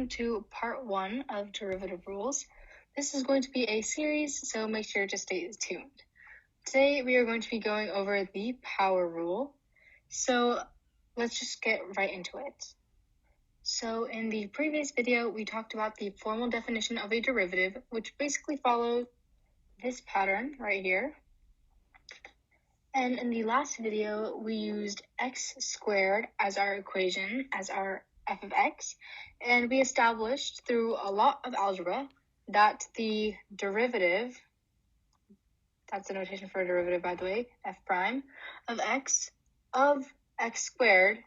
welcome to part 1 of derivative rules. This is going to be a series, so make sure to stay tuned. Today we are going to be going over the power rule, so let's just get right into it. So in the previous video, we talked about the formal definition of a derivative, which basically followed this pattern right here. And in the last video, we used x squared as our equation, as our f of x, and we established through a lot of algebra that the derivative, that's the notation for a derivative by the way, f prime, of x squared,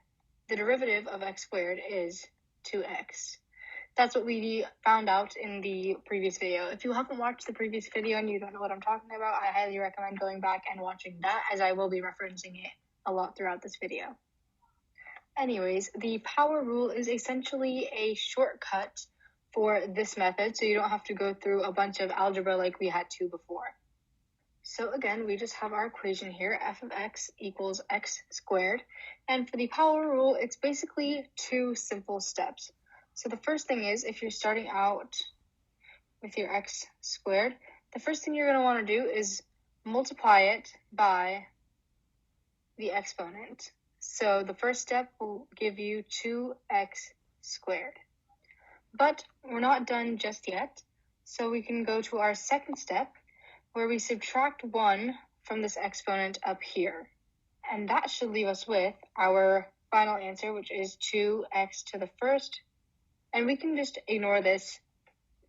the derivative of x squared is 2x. That's what we found out in the previous video. If you haven't watched the previous video and you don't know what I'm talking about, I highly recommend going back and watching that, as I will be referencing it a lot throughout this video. Anyways, the power rule is essentially a shortcut for this method, so you don't have to go through a bunch of algebra like we had to before. So again, we just have our equation here, f of x equals x squared. And for the power rule, it's basically two simple steps. So the first thing is, if you're starting out with your x squared, the first thing you're going to want to do is multiply it by the exponent. So the first step will give you 2x squared. But we're not done just yet, so we can go to our second step, where we subtract 1 from this exponent up here. And that should leave us with our final answer, which is 2x to the first. And we can just ignore this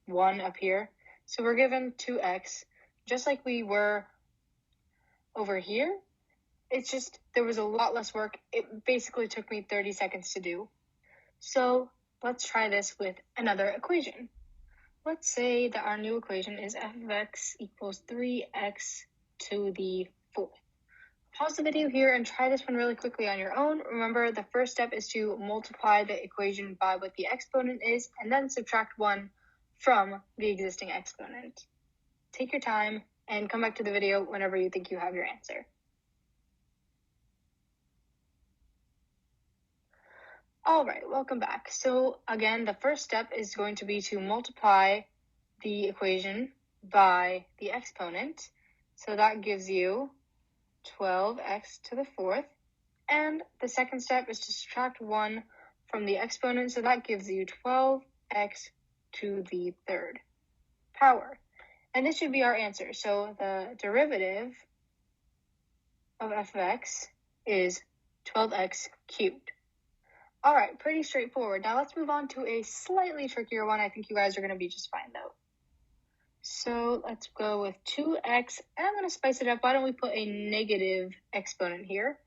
1 up here. So we're given 2x, just like we were over here. It's just there was a lot less work. It basically took me 30 seconds to do. So let's try this with another equation. Let's say that our new equation is f of x equals 3x to the 4th. Pause the video here and try this one really quickly on your own. Remember, the first step is to multiply the equation by what the exponent is, and then subtract 1 from the existing exponent. Take your time and come back to the video whenever you think you have your answer. All right, welcome back. So again, the first step is going to be to multiply the equation by the exponent. So that gives you 12x to the 4th. And the second step is to subtract 1 from the exponent. So that gives you 12x to the 3rd power. And this should be our answer. So the derivative of f of x is 12x cubed. All right, pretty straightforward. Now let's move on to a slightly trickier one. I think you guys are going to be just fine though. So let's go with 2x, and I'm going to spice it up. Why don't we put a negative exponent here?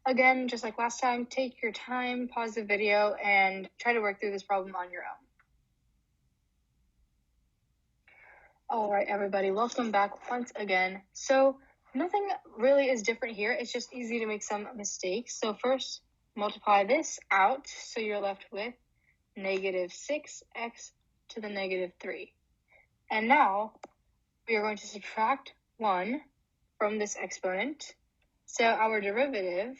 Again, just like last time, take your time, pause the video, and try to work through this problem on your own. All right, everybody, welcome back once again. So nothing really is different here. It's just easy to make some mistakes. So first, multiply this out, so you're left with negative 6x to the negative 3. And now we are going to subtract 1 from this exponent. So our derivative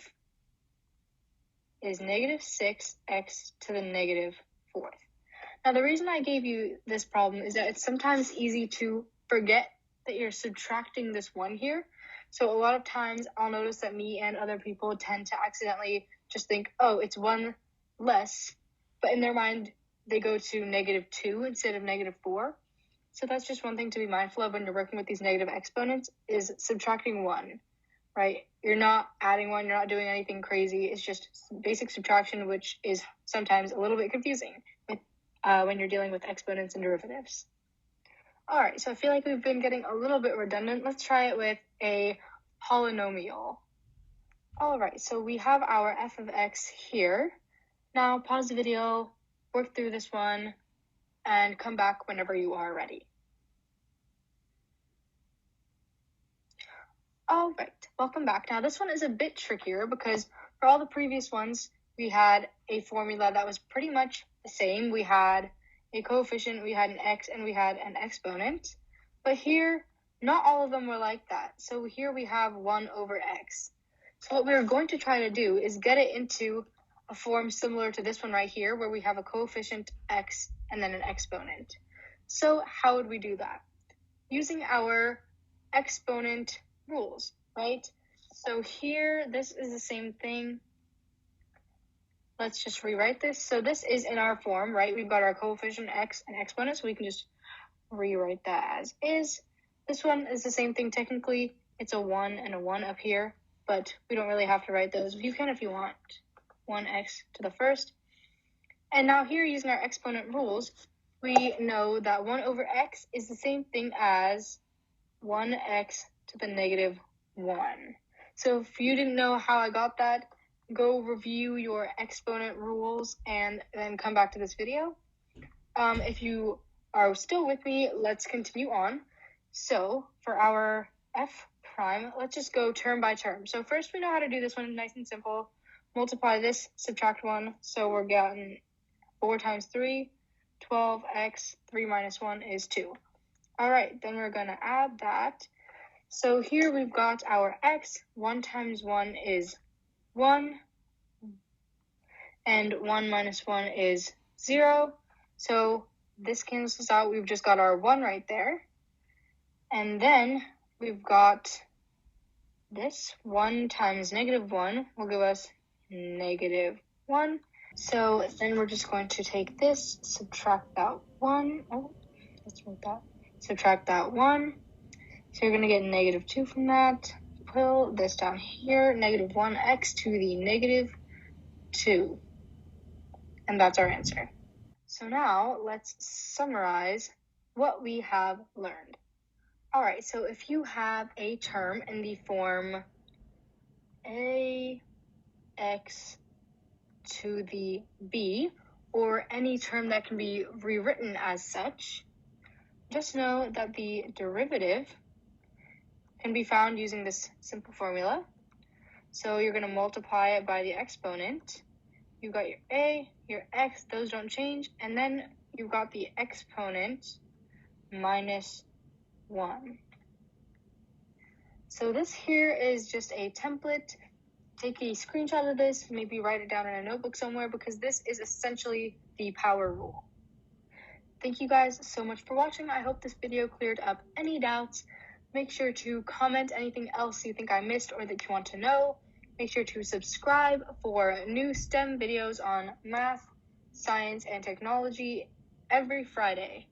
is negative 6x to the negative 4th. Now the reason I gave you this problem is that it's sometimes easy to forget that you're subtracting this 1 here. So a lot of times I'll notice that me and other people tend to accidentally just think, oh, it's 1 less, but in their mind, they go to negative 2 instead of negative 4. So that's just one thing to be mindful of when you're working with these negative exponents, is subtracting 1, right? You're not adding 1, you're not doing anything crazy. It's just basic subtraction, which is sometimes a little bit confusing with, when you're dealing with exponents and derivatives. All right, so I feel like we've been getting a little bit redundant. Let's try it with a polynomial. All right, so we have our f of x here. Now pause the video, work through this one, and come back whenever you are ready. All right, welcome back. Now this one is a bit trickier because for all the previous ones, we had a formula that was pretty much the same. We had a coefficient, we had an x, and we had an exponent. But here, not all of them were like that. So here we have 1 over x. So what we're going to try to do is get it into a form similar to this one right here, where we have a coefficient x and then an exponent. So how would we do that? Using our exponent rules, right? So here, this is the same thing. Let's just rewrite this. So this is in our form, right? We've got our coefficient x and exponent, so we can just rewrite that as is. This one is the same thing technically. It's a 1 and a 1 up here, but we don't really have to write those. You can if you want. 1x to the first. And now here, using our exponent rules, we know that 1 over x is the same thing as 1x to the negative 1. So if you didn't know how I got that, go review your exponent rules and then come back to this video. If you are still with me, let's continue on. So for our f prime, let's just go term by term. So first, we know how to do this one nice and simple. Multiply this, subtract 1, so we're getting 4 times 3, 12x, 3 minus 1 is 2. All right, then we're going to add that. So here we've got our x. 1 times 1 is 1, and 1 minus 1 is 0. So this cancels out. We've just got our 1 right there. And then we've got this. 1 times negative 1 will give us negative 1. So then we're just going to take this, subtract that 1. Oh, let's write that. Subtract that 1. So you're going to get negative 2 from that. Put this down here, negative 1x to the negative 2. And that's our answer. So now let's summarize what we have learned. All right, so if you have a term in the form ax to the b, or any term that can be rewritten as such, just know that the derivative can be found using this simple formula. So you're going to multiply it by the exponent. You've got your a, your x, those don't change, and then you've got the exponent minus 1. So this here is just a template. Take a screenshot of this, maybe write it down in a notebook somewhere, because this is essentially the power rule. Thank you guys so much for watching. I hope this video cleared up any doubts. Make sure to comment anything else you think I missed or that you want to know. Make sure to subscribe for new STEM videos on math, science, and technology every Friday.